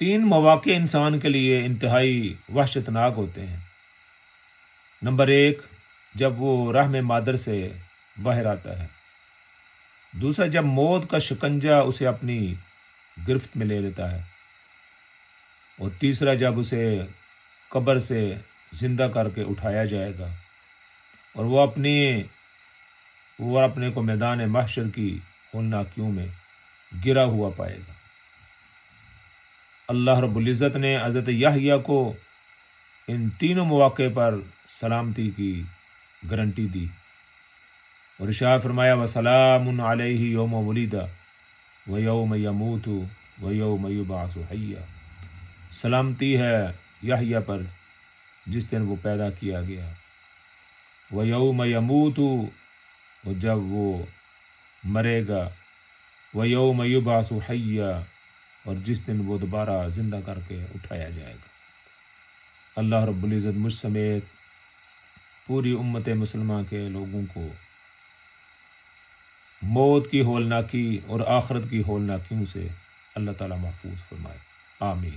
تین مواقع انسان کے لیے انتہائی وحشتناک ہوتے ہیں۔ نمبر 1، جب وہ رحم مادر سے باہر آتا ہے۔ دوسرا، جب موت کا شکنجہ اسے اپنی گرفت میں لے لیتا ہے۔ اور تیسرا، جب اسے قبر سے زندہ کر کے اٹھایا جائے گا اور وہ اپنے کو میدان محشر کی ہولناکیوں میں گرا ہوا پائے گا۔ اللہ رب العزت نے حضرت یحییٰ کو ان تینوں مواقع پر سلامتی کی گارنٹی دی اور ارشاد فرمایا وَسَلَامٌ عَلَيْهِ يَوْمَ وُلِدَ وَيَوْمَ يَمُوتُ وَيَوْمَ يُبْعَثُ حَيًّا۔ سلامتی ہے یحییٰ پر جس دن وہ پیدا کیا گیا، وَيَوْمَ يَمُوتُ، اور جب وہ مرے گا، وَيَوْمَ يُبْعَثُ حَيًّا، اور جس دن وہ دوبارہ زندہ کر کے اٹھایا جائے گا۔ اللہ رب العزت مجھ سمیت پوری امت مسلمہ کے لوگوں کو موت کی ہولناکی اور آخرت کی ہولناکیوں سے اللہ تعالیٰ محفوظ فرمائے، آمین۔